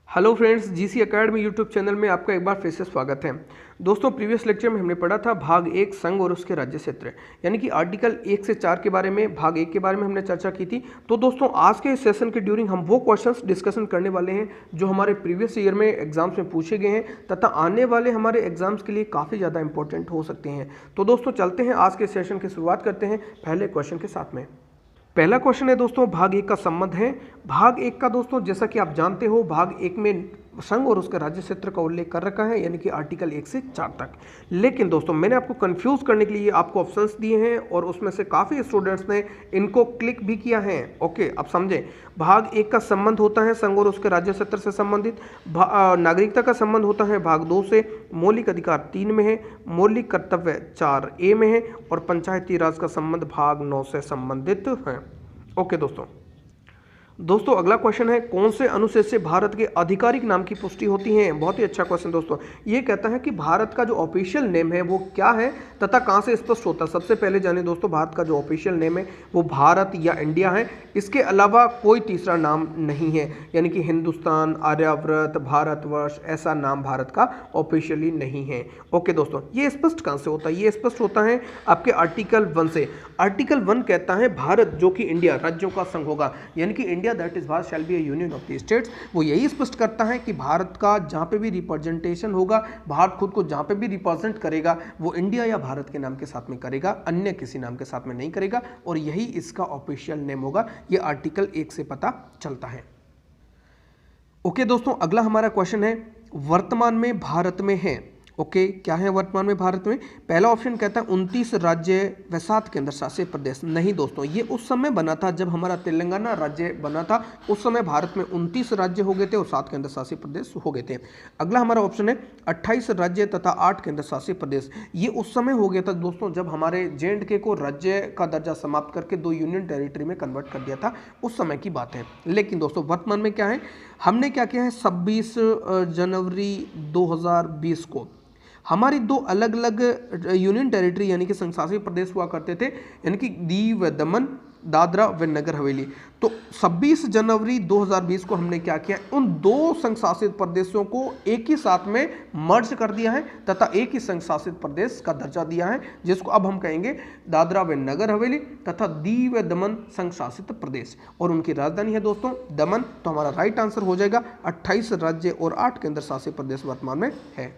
Hello friends, GC academy YouTube channel में आपका एक बार फिर से स्वागत है। दोस्तों, प्रीवियस लेक्चर में हमने पढ़ा था भाग 1 संघ और उसके राज्य क्षेत्र, यानी कि आर्टिकल 1 से 4 के बारे में, भाग 1 के बारे में हमने चर्चा की थी। तो दोस्तों, आज के सेशन के ड्यूरिंग हम वो क्वेश्चंस डिस्कशन करने वाले हैं जो हमारे प्रीवियस ईयर में एग्जाम्स में पूछे गए हैं तथा आने वाले हमारे एग्जाम्स के लिए काफ़ी ज़्यादा इंपॉर्टेंट हो सकते हैं। तो दोस्तों, चलते हैं आज के सेशन की शुरुआत करते हैं पहले क्वेश्चन के साथ में। पहला क्वेश्चन है दोस्तों, भाग 1 का संबंध है। भाग 1 का दोस्तों, जैसा कि आप जानते हो, भाग 1 में संघ और उसके राज्य क्षेत्र का उल्लेख कर रखा है, यानी कि आर्टिकल 1 से 4 तक। लेकिन दोस्तों, मैंने आपको कंफ्यूज करने के लिए आपको ऑप्शंस दिए हैं और उसमें से काफ़ी स्टूडेंट्स ने इनको क्लिक भी किया है। ओके, अब समझें। भाग 1 का संबंध होता है संघ और उसके राज्य क्षेत्र से संबंधित। नागरिकता का संबंध होता है भाग 2 से। मौलिक अधिकार 3 में है, मौलिक कर्तव्य 4A में है और पंचायती राज का संबंध भाग 9 से संबंधित है। ओके दोस्तों, अगला क्वेश्चन है, कौन से अनुच्छेद से भारत के आधिकारिक नाम की पुष्टि होती है। बहुत ही अच्छा क्वेश्चन दोस्तों। ये कहता है कि भारत का जो ऑफिशियल नेम है वो क्या है तथा कहां से स्पष्ट होता है। सबसे पहले जाने दोस्तों, भारत का जो ऑफिशियल नेम है वो भारत या इंडिया है। इसके अलावा कोई तीसरा नाम नहीं है, यानी कि हिंदुस्तान, आर्यावर्त, भारतवर्ष, ऐसा नाम भारत का ऑफिशियली नहीं है। ओके दोस्तों, ये स्पष्ट कहां से होता है? ये स्पष्ट होता है आपके आर्टिकल 1 से। आर्टिकल 1 कहता है भारत जो कि इंडिया राज्यों का संघ होगा, यानी कि India that is Bharat shall be A union of the states. वो यही स्पष्ट करता है कि भारत का जहां पे भी रिप्रेजेंटेशन होगा, भारत खुद को जहां पे भी रिप्रेजेंट करेगा वो इंडिया या भारत के नाम के साथ में करेगा, अन्य किसी नाम के साथ में नहीं करेगा, और यही इसका ऑफिशियल नेम होगा। ये आर्टिकल 1 से पता चलता है। ओके दोस्तों, अगला हमारा क्वेश्चन है, वर्तमान में भारत में है। ओके, क्या है वर्तमान में भारत में? पहला ऑप्शन कहता है 29 राज्य व 7 केंद्र शासित प्रदेश। नहीं दोस्तों, ये उस समय बना था जब हमारा तेलंगाना राज्य बना था, उस समय भारत में 29 राज्य हो गए थे और 7 केंद्र शासित प्रदेश हो गए थे। अगला हमारा ऑप्शन है 28 राज्य तथा 8 केंद्र शासित प्रदेश। ये उस समय हो गया था दोस्तों जब हमारे J&K को राज्य का दर्जा समाप्त करके 2 यूनियन टेरिटरी में कन्वर्ट कर दिया था, उस समय की बात है। लेकिन दोस्तों, वर्तमान में क्या है, हमने क्या किया है, 26 जनवरी 2020 को हमारी 2 अलग अलग यूनियन टेरिटरी यानी कि संघशासित प्रदेश हुआ करते थे, यानी कि दीव व दमन, दादरा व नगर हवेली। तो 26 जनवरी 2020 को हमने क्या किया, उन 2 संघशासित प्रदेशों को एक ही साथ में मर्ज कर दिया है तथा एक ही संघशासित प्रदेश का दर्जा दिया है, जिसको अब हम कहेंगे दादरा व नगर हवेली तथा दीव व दमन संघशासित प्रदेश। और उनकी राजधानी है दोस्तों दमन। तो हमारा राइट आंसर हो जाएगा 28 राज्य और 8 केंद्र शासित प्रदेश वर्तमान में है।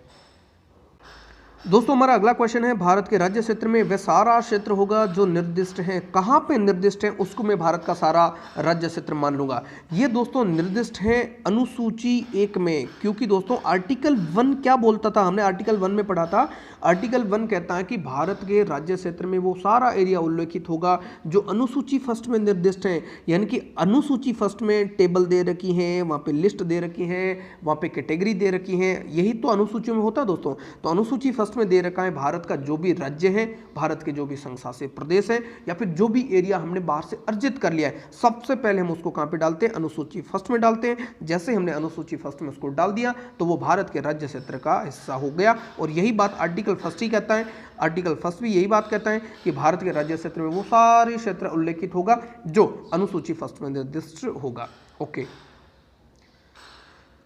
दोस्तों, हमारा अगला क्वेश्चन है, भारत के राज्य क्षेत्र में वह सारा क्षेत्र होगा जो निर्दिष्ट है। कहां पे निर्दिष्ट है उसको मैं भारत का सारा राज्य क्षेत्र मान लूंगा। ये दोस्तों निर्दिष्ट है अनुसूची 1 में, क्योंकि दोस्तों आर्टिकल 1 क्या बोलता था, हमने आर्टिकल 1 में पढ़ा था। आर्टिकल 1 कहता है कि भारत के राज्य क्षेत्र में वो सारा एरिया उल्लेखित होगा जो अनुसूची 1 में निर्दिष्ट है, यानी कि अनुसूची 1 में टेबल दे रखी है, वहां पे लिस्ट दे रखी है, वहां पे कैटेगरी दे रखी है। यही तो अनुसूची में होता है दोस्तों। तो अनुसूची 1 में दे रखा है भारत का जो भी राज्य है, भारत के जो भी संघशासित प्रदेश है, या फिर जो भी एरिया हमने बाहर से अर्जित कर लिया है, सबसे पहले हम उसको कहां पे डालते हैं, अनुसूची 1 में डालते हैं। जैसे हमने अनुसूची 1 में उसको डाल दिया तो वो भारत के राज्य क्षेत्र का हिस्सा हो गया। और यही बात आर्टिकल 1 ही कहता है। आर्टिकल 1 भी यही बात कहता है कि भारत के राज्य क्षेत्र में वो सारे क्षेत्र उल्लेखित होगा जो अनुसूची 1 में निर्दिष्ट होगा। ओके,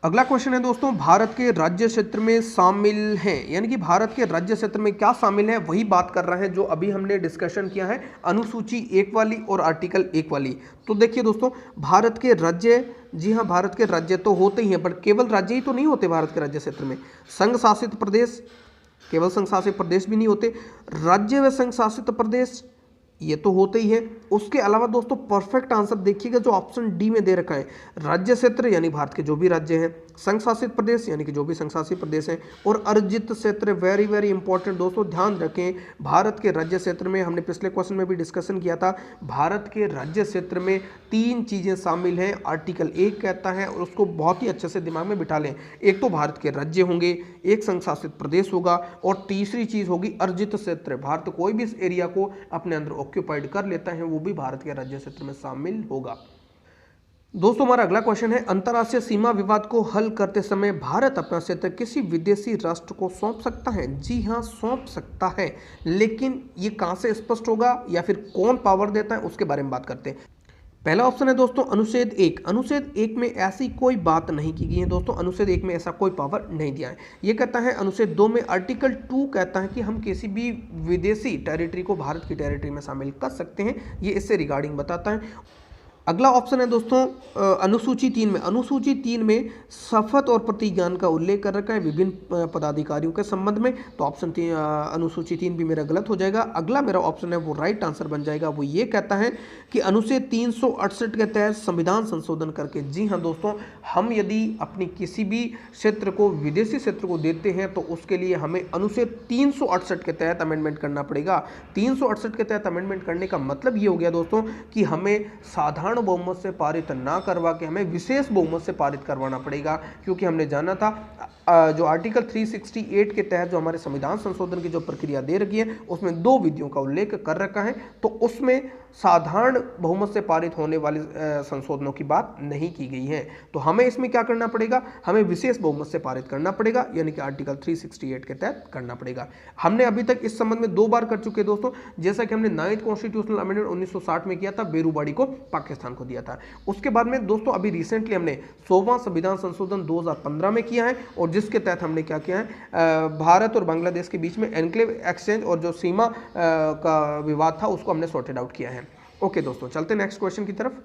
अगला क्वेश्चन है दोस्तों, भारत के राज्य क्षेत्र में शामिल है, यानी कि भारत के राज्य क्षेत्र में क्या शामिल है, वही बात कर रहे हैं जो अभी हमने डिस्कशन किया है, अनुसूची 1 वाली और आर्टिकल 1 वाली। तो देखिए दोस्तों, भारत के राज्य, जी हाँ, भारत के राज्य तो होते ही हैं, पर केवल राज्य ही तो नहीं होते भारत के राज्य क्षेत्र में। संघ शासित प्रदेश, केवल संघ शासित प्रदेश भी नहीं होते, राज्य व संघ शासित प्रदेश ये तो होते ही है। उसके अलावा दोस्तों परफेक्ट आंसर देखिएगा जो ऑप्शन डी में दे रखा है, राज्य क्षेत्र यानी भारत के जो भी राज्य हैं, संघ शासित प्रदेश यानी कि जो भी संघ शासित प्रदेश हैं, और अर्जित क्षेत्र। वेरी वेरी इंपॉर्टेंट दोस्तों, ध्यान रखें, भारत के राज्य क्षेत्र में हमने पिछले क्वेश्चन में भी डिस्कशन किया था, भारत के राज्य क्षेत्र में 3 चीजें शामिल हैं, आर्टिकल 1 कहता है, और उसको बहुत ही अच्छे से दिमाग में बिठा लें। एक तो भारत के राज्य होंगे, एक संघ शासित प्रदेश होगा, और तीसरी चीज होगी अर्जित क्षेत्र। भारत कोई भी इस एरिया को अपने अंदर ऑक्यूपाइड कर लेता है वो भी भारत के राज्य क्षेत्र में शामिल होगा। दोस्तों, हमारा अगला क्वेश्चन है, अंतर्राष्ट्रीय सीमा विवाद को हल करते समय भारत अपना क्षेत्र किसी विदेशी राष्ट्र को सौंप सकता है। जी हाँ, सौंप सकता है, लेकिन ये कहां से स्पष्ट होगा या फिर कौन पावर देता है उसके बारे में बात करते हैं। पहला ऑप्शन है दोस्तों अनुच्छेद 1। अनुच्छेद 1 में ऐसी कोई बात नहीं की गई है दोस्तों, अनुच्छेद 1 में ऐसा कोई पावर नहीं दिया है। ये कहता है अनुच्छेद 2 में आर्टिकल 2 कहता है कि हम किसी भी विदेशी टेरिटरी को भारत की टेरिटरी में शामिल कर सकते हैं, ये इससे रिगार्डिंग बताता है। अगला ऑप्शन है दोस्तों अनुसूची 3 में। अनुसूची 3 में शपथ और प्रतिज्ञान का उल्लेख कर रखा है विभिन्न पदाधिकारियों के संबंध में, तो ऑप्शन अनुसूची 3 भी मेरा गलत हो जाएगा। अगला मेरा ऑप्शन है वो राइट आंसर बन जाएगा, वो ये कहता है कि अनुच्छेद 368 के तहत संविधान संशोधन करके। जी हाँ दोस्तों, हम यदि अपनी किसी भी क्षेत्र को विदेशी क्षेत्र को देते हैं तो उसके लिए हमें अनुच्छेद 368 के तहत अमेंडमेंट करना पड़ेगा। 368 के तहत अमेंडमेंट करने का मतलब ये हो गया दोस्तों कि हमें साधारण बहुमत से पारित ना करवा के हमें विशेष बहुमत से पारित करवाना पड़ेगा, क्योंकि हमने जाना था जो आर्टिकल 368 के तहत जो हमारे संविधान संशोधन की जो प्रक्रिया दे रखी है उसमें 2 विधियों का उल्लेख कर रखा है, तो उसमें साधारण बहुमत से पारित होने वाले संशोधनों की बात नहीं की गई है। तो हमें इसमें क्या करना पड़ेगा, हमें विशेष बहुमत से पारित करना पड़ेगा, यानी कि आर्टिकल 368 के तहत करना पड़ेगा। हमने अभी तक इस संबंध में 2 बार कर चुके हैं दोस्तों, जैसा कि हमने 9th कॉन्स्टिट्यूशनल अमेंडमेंट 1960 में किया था, बेरूबाड़ी को पाकिस्तान को दिया था। उसके बाद में दोस्तों अभी रिसेंटली हमने 100वां संविधान संशोधन 2015 में किया है, और जिसके तहत हमने क्या किया है, भारत और बांग्लादेश के बीच में एनक्लेव एक्सचेंज और जो सीमा का विवाद था उसको हमने सॉर्टेड आउट किया है। ओके दोस्तों, चलते हैं नेक्स्ट क्वेश्चन की तरफ।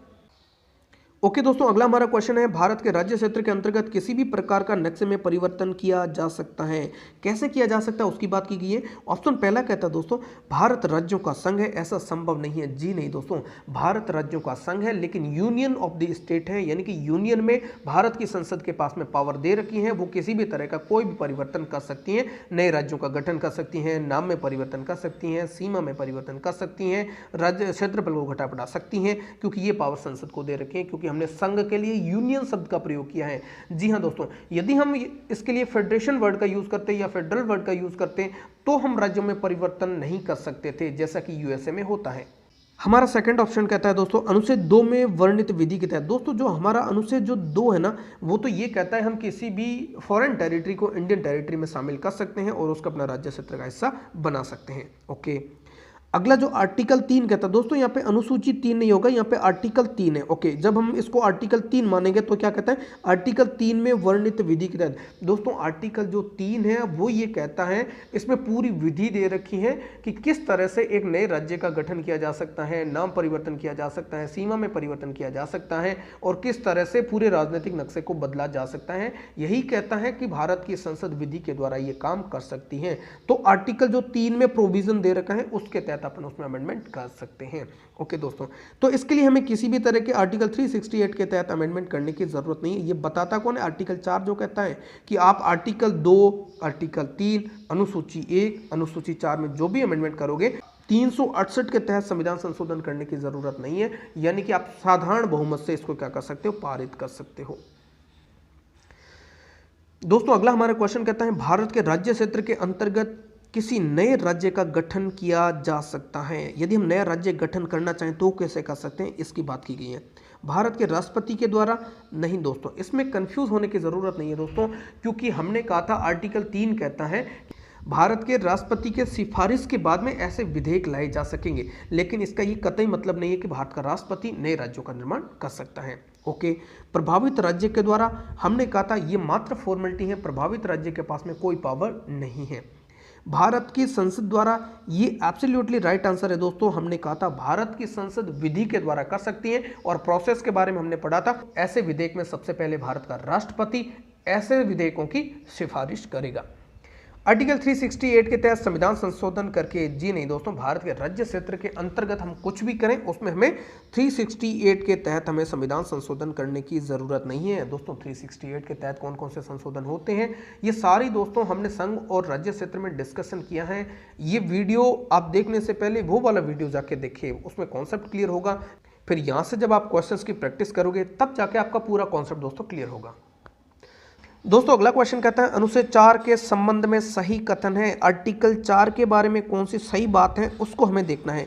ओके दोस्तों, अगला हमारा क्वेश्चन है भारत के राज्य क्षेत्र के अंतर्गत किसी भी प्रकार का नक्शे में परिवर्तन किया जा सकता है, कैसे किया जा सकता है उसकी बात की गई है। ऑप्शन पहला कहता है दोस्तों भारत राज्यों का संघ है, ऐसा संभव नहीं है। जी नहीं दोस्तों, भारत राज्यों का संघ है लेकिन यूनियन ऑफ द स्टेट है, यानी कि यूनियन में भारत की संसद के पास में पावर दे रखी है, वो किसी भी तरह का कोई भी परिवर्तन कर सकती है, नए राज्यों का गठन कर सकती हैं, नाम में परिवर्तन कर सकती हैं, सीमा में परिवर्तन कर सकती हैं, राज्य क्षेत्रफल को घटा बढ़ा सकती हैं, क्योंकि ये पावर संसद को दे रखी है, क्योंकि हमने संघ के लिए यूनियन शब्द का प्रयोग किया है। जी हां दोस्तों, यदि हम इसके लिए फेडरेशन वर्ड का यूज करते या फेडरल वर्ड का यूज करते तो हम राज्यों में परिवर्तन नहीं कर सकते थे, जैसा कि यूएसए में होता है। हमारा सेकंड ऑप्शन कहता है दोस्तों अनुच्छेद 2 में वर्णित विधि के तहत। दोस्तों जो हमारा अनुच्छेद जो 2 है ना, वो तो ये कहता है हम किसी भी फॉरेन टेरिटरी को इंडियन टेरिटरी में शामिल कर सकते हैं और उसका अपना राज्य क्षेत्र का हिस्सा बना सकते हैं। ओके, अगला जो आर्टिकल 3 कहता है दोस्तों, यहाँ पे अनुसूची 3 नहीं होगा, यहाँ पे आर्टिकल 3 है। ओके, जब हम इसको आर्टिकल 3 मानेंगे तो क्या कहता है, आर्टिकल 3 में वर्णित विधि के तहत। दोस्तों आर्टिकल जो 3 है वो ये कहता है, इसमें पूरी विधि दे रखी है कि किस तरह से एक नए राज्य का गठन किया जा सकता है, नाम परिवर्तन किया जा सकता है, सीमा में परिवर्तन किया जा सकता है, और किस तरह से पूरे राजनीतिक नक्शे को बदला जा सकता है। यही कहता है कि भारत की संसद विधि के द्वारा ये काम कर सकती है। तो आर्टिकल जो 3 में प्रोविजन दे रखा है उसके तहत अपन उसमें अमेंडमेंट कर सकते हैं। ओके दोस्तों, तो इसके लिए हमें किसी भी तरह के आर्टिकल 368 के तहत अमेंडमेंट करने की जरूरत नहीं है। ये बताता कौन है, आर्टिकल 4 जो कहता है कि आप आर्टिकल 2, आर्टिकल 3, अनुसूची 1, अनुसूची 4 में जो भी अमेंडमेंट करोगे 368 के तहत संविधान संशोधन करने की जरूरत नहीं है, यानी कि आप साधारण बहुमत से इसको क्या कर सकते हो, पारित कर सकते हो। दोस्तों अगला हमारा क्वेश्चन कहता है भारत के राज्य क्षेत्र के अंतर्गत किसी नए राज्य का गठन किया जा सकता है। यदि हम नया राज्य गठन करना चाहें तो कैसे कर सकते हैं, इसकी बात की गई है। भारत के राष्ट्रपति के द्वारा नहीं दोस्तों, इसमें कंफ्यूज होने की जरूरत नहीं है दोस्तों, क्योंकि हमने कहा था आर्टिकल 3 कहता है भारत के राष्ट्रपति के सिफारिश के बाद में ऐसे विधेयक लाए जा सकेंगे, लेकिन इसका ये कतई मतलब नहीं है कि भारत का राष्ट्रपति नए राज्यों का निर्माण कर सकता है। ओके, प्रभावित राज्य के द्वारा हमने कहा था ये मात्र फॉर्मेलिटी है, प्रभावित राज्य के पास में कोई पावर नहीं है। भारत की संसद द्वारा, ये एब्सोल्युटली राइट आंसर है दोस्तों। हमने कहा था भारत की संसद विधि के द्वारा कर सकती है, और प्रोसेस के बारे में हमने पढ़ा था। ऐसे विधेयक में सबसे पहले भारत का राष्ट्रपति ऐसे विधेयकों की सिफारिश करेगा। आर्टिकल 368 के तहत संविधान संशोधन करके, जी नहीं दोस्तों, भारत के राज्य क्षेत्र के अंतर्गत हम कुछ भी करें उसमें हमें 368 के तहत हमें संविधान संशोधन करने की जरूरत नहीं है। दोस्तों 368 के तहत कौन कौन से संशोधन होते हैं ये सारी दोस्तों हमने संघ और राज्य क्षेत्र में डिस्कशन किया है। ये वीडियो आप देखने से पहले वो वाला वीडियो जाके देखिए, उसमें कॉन्सेप्ट क्लियर होगा। फिर यहाँ से जब आप क्वेश्चंस की प्रैक्टिस करोगे तब जाके आपका पूरा कॉन्सेप्ट दोस्तों क्लियर होगा। दोस्तों अगला क्वेश्चन कहता है अनुच्छेद 4 के संबंध में सही कथन है। आर्टिकल 4 के बारे में कौन सी सही बात है उसको हमें देखना है।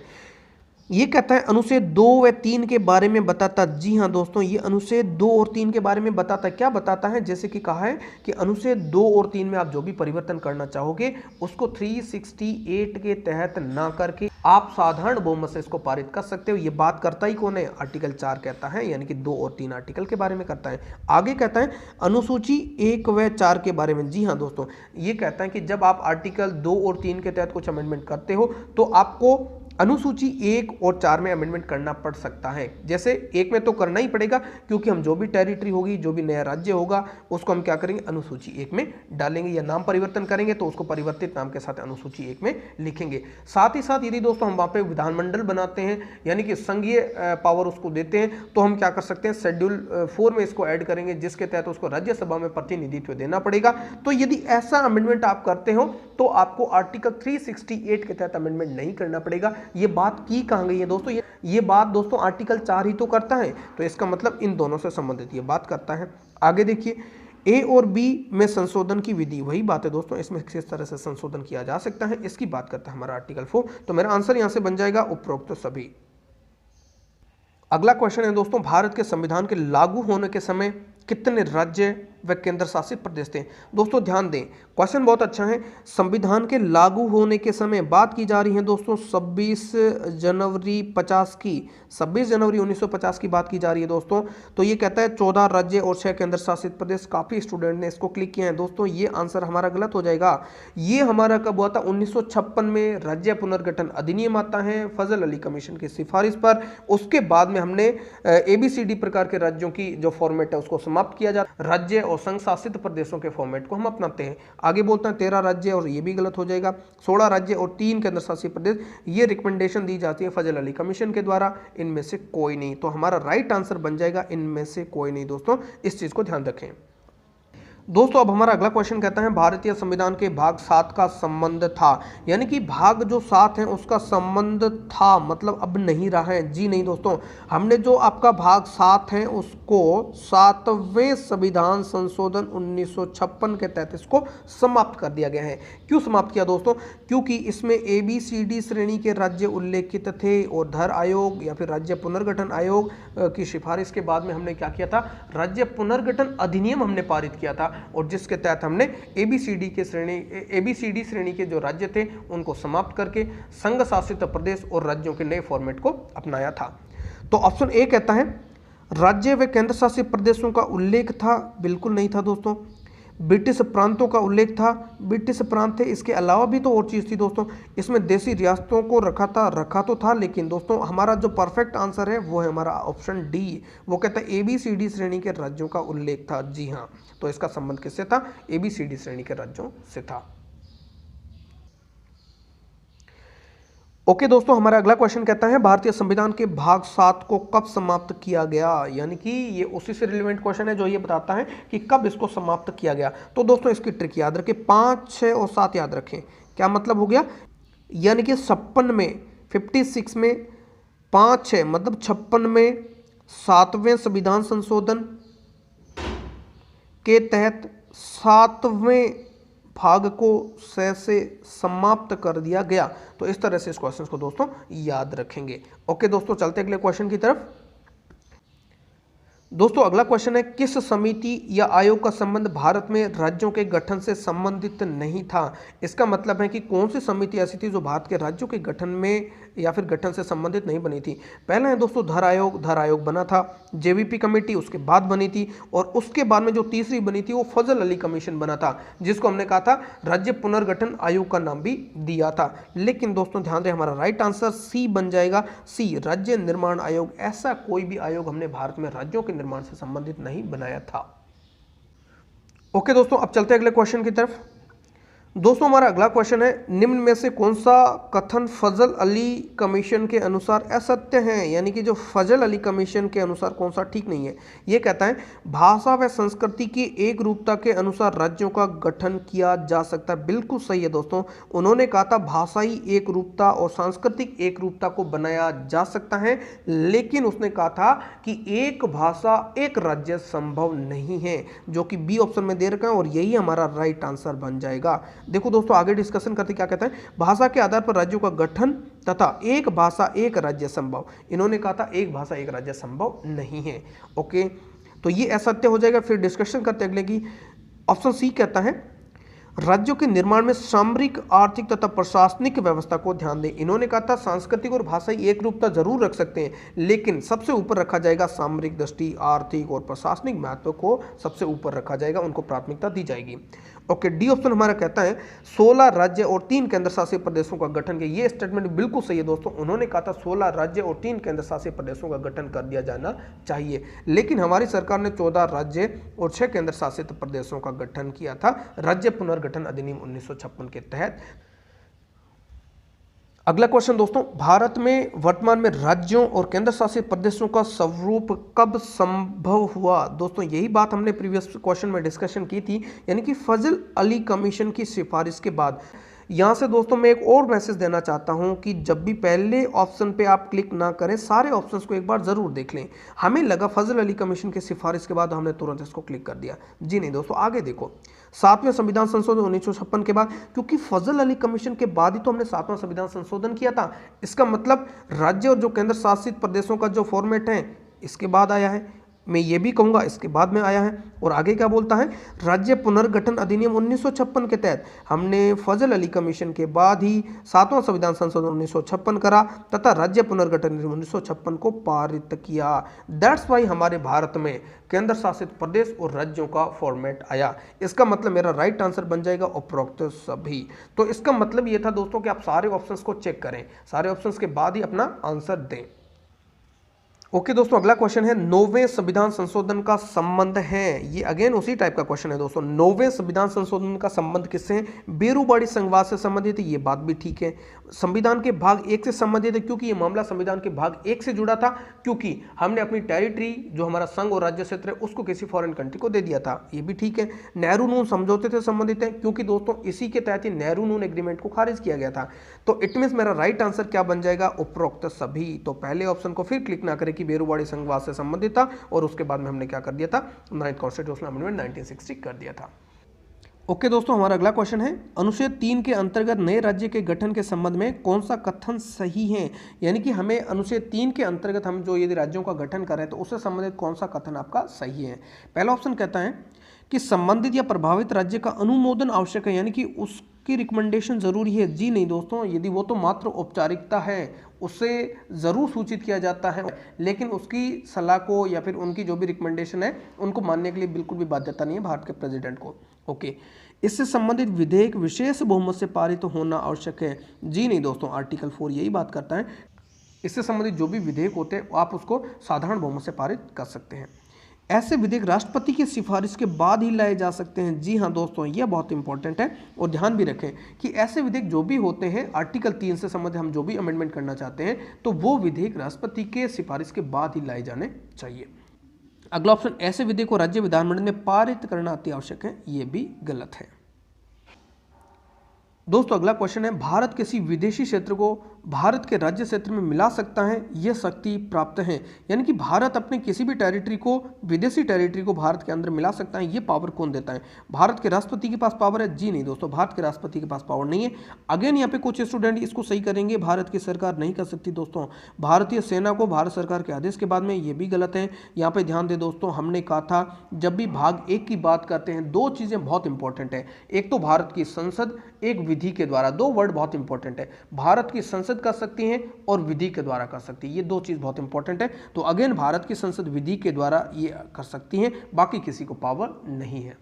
ये कहता है अनुच्छेद 2 व 3 के बारे में बताता। जी हाँ दोस्तों, ये अनुच्छेद 2 और 3 के बारे में बताता है। क्या बताता है? जैसे कि कहा है कि अनुच्छेद 2 और 3 में आप जो भी परिवर्तन करना चाहोगे उसको 368 के तहत ना करके आप साधारण बहुमत से इसको पारित कर सकते हो। ये बात करता ही कौन है? आर्टिकल 4 कहता है, यानी कि 2 और 3 आर्टिकल के बारे में करता है। आगे कहता है अनुसूची 1 व 4 के बारे में। जी हाँ दोस्तों, ये कहता है कि जब आप आर्टिकल 2 और 3 के तहत कुछ अमेंडमेंट करते हो तो आपको अनुसूची 1 और 4 में अमेंडमेंट करना पड़ सकता है। जैसे 1 में तो करना ही पड़ेगा, क्योंकि हम जो भी टेरिटरी होगी, जो भी नया राज्य होगा, उसको हम क्या करेंगे? अनुसूची 1 में डालेंगे, या नाम परिवर्तन करेंगे तो उसको परिवर्तित नाम के साथ अनुसूची 1 में लिखेंगे। साथ ही साथ यदि दोस्तों हम वहाँ पे विधानमंडल बनाते हैं, यानी कि संघीय पावर उसको देते हैं, तो हम क्या कर सकते हैं? शेड्यूल 4 में इसको ऐड करेंगे, जिसके तहत उसको राज्यसभा में प्रतिनिधित्व देना पड़ेगा। तो यदि ऐसा अमेंडमेंट आप करते हो तो आपको आर्टिकल 368 के तहत अमेंडमेंट नहीं करना पड़ेगा। ये बात की कहां गई है दोस्तों? ये बात दोस्तों आर्टिकल 4 ही तो करता है, तो इसका मतलब इन दोनों से संबंधित ये बात करता है। आगे देखिए, ए और बी में संशोधन की विधि, वही बात है दोस्तों, इसमें किस तरह से संशोधन किया जा सकता है, इसकी बात करता है हमारा आर्टिकल 4। तो मेरा आंसर यहां से बन जाएगा उपरोक्त सभी। अगला क्वेश्चन है दोस्तों, भारत के संविधान के लागू होने के समय कितने राज्य व केंद्र शासित प्रदेश थे? दोस्तों ध्यान दें, क्वेश्चन बहुत अच्छा है। संविधान के लागू होने के समय बात की जा रही है दोस्तों 26 जनवरी 50 की, 26 जनवरी 1950 की बात की जा रही है दोस्तों। तो ये कहता है 14 राज्य और 6 केंद्र शासित प्रदेश। काफी स्टूडेंट ने इसको क्लिक किया है दोस्तों, ये आंसर हमारा गलत हो जाएगा। ये हमारा कब हुआ था? 1956 में राज्य पुनर्गठन अधिनियम आता है फजल अली कमीशन की सिफारिश पर। उसके बाद में हमने ABCD प्रकार के राज्यों की जो फॉर्मेट है उसको समाप्त किया जाता है, राज्य और संघ शासित प्रदेशों के फॉर्मेट को हम अपनाते हैं। आगे बोलते हैं 13 राज्य, और ये भी गलत हो जाएगा। 16 राज्य और 3 केंद्र शासित प्रदेश, ये रिकमेंडेशन दी जाती है फजल अली कमीशन के द्वारा, इनमें से कोई नहीं। तो हमारा राइट आंसर बन जाएगा इनमें से कोई नहीं दोस्तों, इस चीज को ध्यान रखें। दोस्तों अब हमारा अगला क्वेश्चन कहता है भारतीय संविधान के भाग 7 का संबंध था, यानी कि भाग जो 7 है उसका संबंध था, मतलब अब नहीं रहा है। जी नहीं दोस्तों, हमने जो आपका भाग 7 है उसको 7वें संविधान संशोधन 1956 के तहत इसको समाप्त कर दिया गया है। क्यों समाप्त किया दोस्तों? क्योंकि इसमें ABCD श्रेणी के राज्य उल्लेखित थे, और धर आयोग या फिर राज्य पुनर्गठन आयोग की सिफारिश के बाद में हमने क्या किया था? राज्य पुनर्गठन अधिनियम हमने पारित किया था, और जिसके तहत हमने ABCD श्रेणी के जो राज्य थे उनको समाप्त करके संघ शासित प्रदेश और राज्यों के नए फॉर्मेट को अपनाया था। तो ऑप्शन ए कहता है राज्य व केंद्र शासित प्रदेशों का उल्लेख था, बिल्कुल नहीं था दोस्तों। ब्रिटिश प्रांतों का उल्लेख था, ब्रिटिश प्रांत थे। इसके अलावा भी तो और चीज़ थी दोस्तों, इसमें देसी रियासतों को रखा तो था, लेकिन दोस्तों हमारा जो परफेक्ट आंसर है वो है हमारा ऑप्शन डी। वो कहता है ABCD श्रेणी के राज्यों का उल्लेख था। जी हाँ, तो इसका संबंध किससे था? ABCD श्रेणी के राज्यों से था। ओके दोस्तों, हमारा अगला क्वेश्चन कहता है भारतीय संविधान के भाग 7 को कब समाप्त किया गया, यानी कि ये उसी से रिलेवेंट क्वेश्चन है जो ये बताता है कि कब इसको समाप्त किया गया। तो दोस्तों इसकी ट्रिक याद रखें, 5, 6 और 7 याद रखें। क्या मतलब हो गया? यानी कि 56 में, 56 में 5, 6 मतलब 56 में 7वें संविधान संशोधन के तहत 7वें भाग को 6 से समाप्त कर दिया गया। तो इस तरह से इस क्वेश्चन को दोस्तों याद रखेंगे। ओके दोस्तों, चलते अगले क्वेश्चन की तरफ। दोस्तों अगला क्वेश्चन है किस समिति या आयोग का संबंध भारत में राज्यों के गठन से संबंधित नहीं था? इसका मतलब है कि कौन सी समिति ऐसी थी जो भारत के राज्यों के गठन में या फिर गठन से संबंधित नहीं बनी थी? पहला है दोस्तों धर आयोग बना था। JVP कमेटी उसके बाद बनी थी, और उसके बाद में जो तीसरी बनी थी वो फजल अली कमीशन बना था, जिसको हमने कहा था राज्य पुनर्गठन आयोग का नाम भी दिया था। लेकिन दोस्तों ध्यान दें, हमारा राइट आंसर सी बन जाएगा, सी राज्य निर्माण आयोग। ऐसा कोई भी आयोग हमने भारत में राज्यों के निर्माण से संबंधित नहीं बनाया था। ओके दोस्तों, अब चलते हैं अगले क्वेश्चन की तरफ। दोस्तों हमारा अगला क्वेश्चन है निम्न में से कौन सा कथन फजल अली कमीशन के अनुसार असत्य है, यानी कि जो फजल अली कमीशन के अनुसार कौन सा ठीक नहीं है? ये कहता है भाषा व संस्कृति की एक रूपता के अनुसार राज्यों का गठन किया जा सकता है। बिल्कुल सही है दोस्तों, उन्होंने कहा था भाषाई एक रूपता और सांस्कृतिक एक रूपता को बनाया जा सकता है, लेकिन उसने कहा था कि एक भाषा एक राज्य संभव नहीं है, जो कि बी ऑप्शन में दे रखा है, और यही हमारा राइट आंसर बन जाएगा। देखो दोस्तों आगे डिस्कशन करते क्या कहता है, भाषा के आधार पर राज्यों का गठन तथा एक भाषा एक राज्य संभव। इन्होंने कहा था एक भाषा एक राज्य संभव नहीं है। ओके, तो ये असत्य हो जाएगा। फिर डिस्कशन करते अगले की, ऑप्शन सी कहता है राज्यों के निर्माण में सामरिक, आर्थिक तथा प्रशासनिक व्यवस्था को ध्यान दें। इन्होंने कहा था सांस्कृतिक और भाषाई एक रूपता जरूर रख सकते हैं, लेकिन सबसे ऊपर रखा जाएगा सामरिक दृष्टि, आर्थिक और प्रशासनिक महत्व को सबसे ऊपर रखा जाएगा, उनको प्राथमिकता दी जाएगी। ओके, डी ऑप्शन हमारा कहता है 16 राज्य और 3 केंद्र शासित प्रदेशों का गठन किया। ये स्टेटमेंट बिल्कुल सही है दोस्तों। उन्होंने कहा था 16 राज्य और 3 केंद्र शासित प्रदेशों का गठन कर दिया जाना चाहिए, लेकिन हमारी सरकार ने 14 राज्य और 6 केंद्र शासित प्रदेशों का गठन किया था राज्य पुनर्गठन अधिनियम 1956 के तहत। अगला क्वेश्चन दोस्तों, भारत में वर्तमान में राज्यों और केंद्र शासित प्रदेशों का स्वरूप कब संभव हुआ? दोस्तों यही बात हमने प्रीवियस क्वेश्चन में डिस्कशन की थी, यानी कि फजल अली कमीशन की सिफारिश के बाद। यहाँ से दोस्तों मैं एक और मैसेज देना चाहता हूँ कि जब भी पहले ऑप्शन पे आप क्लिक ना करें, सारे ऑप्शंस को एक बार जरूर देख लें। हमें लगा फजल अली कमीशन की सिफारिश के बाद हमने तुरंत इसको क्लिक कर दिया, जी नहीं दोस्तों। आगे देखो, 7वें संविधान संशोधन 1956 के बाद, क्योंकि फजल अली कमीशन के बाद ही तो हमने 7वां संविधान संशोधन किया था। इसका मतलब राज्य और जो केंद्र शासित प्रदेशों का जो फॉर्मेट है इसके बाद आया है, मैं ये भी कहूँगा इसके बाद में आया है। और आगे क्या बोलता है, राज्य पुनर्गठन अधिनियम 1956 के तहत हमने फजल अली कमीशन के बाद ही 7वां संविधान संशोधन 1956 करा तथा राज्य पुनर्गठन अधिनियम 1956 को पारित किया। दैट्स वाई हमारे भारत में केंद्र शासित प्रदेश और राज्यों का फॉर्मेट आया। इसका मतलब मेरा राइट आंसर बन जाएगा उपरोक्त सभी। तो इसका मतलब ये था दोस्तों कि आप सारे ऑप्शंस को चेक करें, सारे ऑप्शंस के बाद ही अपना आंसर दें। ओके दोस्तों, अगला क्वेश्चन है 9वें संविधान संशोधन का संबंध है। ये अगेन उसी टाइप का क्वेश्चन है दोस्तों। 9वें संविधान संशोधन का संबंध किससे है? बेरूबाड़ी संघवाद से संबंधित है, ये बात भी ठीक है। संविधान के भाग 1 से संबंधित है, क्योंकि ये मामला संविधान के भाग 1 से जुड़ा था, क्योंकि हमने अपनी टेरिटरी जो हमारा संघ और राज्य क्षेत्र है उसको किसी फॉरेन कंट्री को दे दिया था, ये भी ठीक है। नेहरू नून समझौते से संबंधित है, क्योंकि दोस्तों इसी के तहत ही नेहरू नून एग्रीमेंट को खारिज किया गया था। तो इट मीन्स मेरा राइट आंसर क्या बन जाएगा? उपरोक्त सभी। तो पहले ऑप्शन को फिर क्लिक ना करें कि बेरूबाड़ी संघवाद से संबंधित था, और उसके बाद में हमने क्या कर दिया था, 9th कॉन्स्टिट्यूशनल अमेंडमेंट 1960 कर दिया था। ओके दोस्तों, हमारा अगला क्वेश्चन है अनुच्छेद 3 के अंतर्गत नए राज्य के गठन के संबंध में कौन सा कथन सही है? यानी कि हमें अनुच्छेद 3 के अंतर्गत हम जो यदि राज्यों का गठन कर रहे हैं तो उससे संबंधित कौन सा कथन आपका सही है? पहला ऑप्शन कहता है कि संबंधित या प्रभावित राज्य का अनुमोदन आवश्यक है, यानी कि उसकी रिकमेंडेशन जरूरी है। जी नहीं दोस्तों, यदि वो तो मात्र औपचारिकता है, उससे ज़रूर सूचित किया जाता है, लेकिन उसकी सलाह को या फिर उनकी जो भी रिकमेंडेशन है उनको मानने के लिए बिल्कुल भी बाध्यता नहीं है भारत के प्रेसिडेंट को। ओके, इससे संबंधित विधेयक विशेष बहुमत से पारित होना आवश्यक है। जी नहीं दोस्तों, आर्टिकल 4 यही बात करता है। इससे संबंधित जो भी विधेयक होते हैं आप उसको साधारण बहुमत से पारित कर सकते हैं। ऐसे विधेयक राष्ट्रपति की सिफारिश के बाद ही लाए जा सकते हैं। जी हाँ दोस्तों, यह बहुत इंपॉर्टेंट है। और ध्यान भी रखें कि ऐसे विधेयक जो भी होते हैं आर्टिकल 3 से संबंधित हम जो भी अमेंडमेंट करना चाहते हैं तो वो विधेयक राष्ट्रपति के सिफारिश के बाद ही लाए जाने चाहिए। अगला ऑप्शन, ऐसे विधेयक को राज्य विधानमंडल में पारित करना अति आवश्यक है, ये भी गलत है। दोस्तों अगला क्वेश्चन है भारत किसी विदेशी क्षेत्र को भारत के राज्य क्षेत्र में मिला सकता है, यह शक्ति प्राप्त है। यानी कि भारत अपने किसी भी टेरिटरी को विदेशी टेरिटरी को भारत के अंदर मिला सकता है, ये पावर कौन देता है? भारत के राष्ट्रपति के पास पावर है? जी नहीं दोस्तों, भारत के राष्ट्रपति के पास पावर नहीं है। अगेन यहाँ पे कुछ स्टूडेंट इसको सही करेंगे, भारत की सरकार नहीं कर सकती दोस्तों। भारतीय सेना को भारत सरकार के आदेश के बाद में, ये भी गलत है। यहाँ पे ध्यान दे दोस्तों, हमने कहा था जब भी भाग 1 की बात करते हैं दो चीजें बहुत इंपॉर्टेंट है, एक तो भारत की संसद, एक विधि के द्वारा। दो वर्ड बहुत इंपॉर्टेंट है, भारत की संसद कर सकती है और विधि के द्वारा कर सकती है, ये दो चीज बहुत इंपॉर्टेंट है। तो अगेन भारत की संसद विधि के द्वारा ये कर सकती है, बाकी किसी को पावर नहीं है।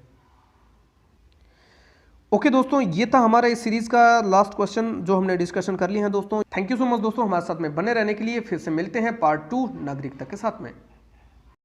ओके दोस्तों, ये था हमारा इस सीरीज का लास्ट क्वेश्चन जो हमने डिस्कशन कर लिए हैं दोस्तों। थैंक यू सो मच दोस्तों हमारे साथ में बने रहने के लिए। फिर से मिलते हैं पार्ट 2 नागरिकता के साथ में।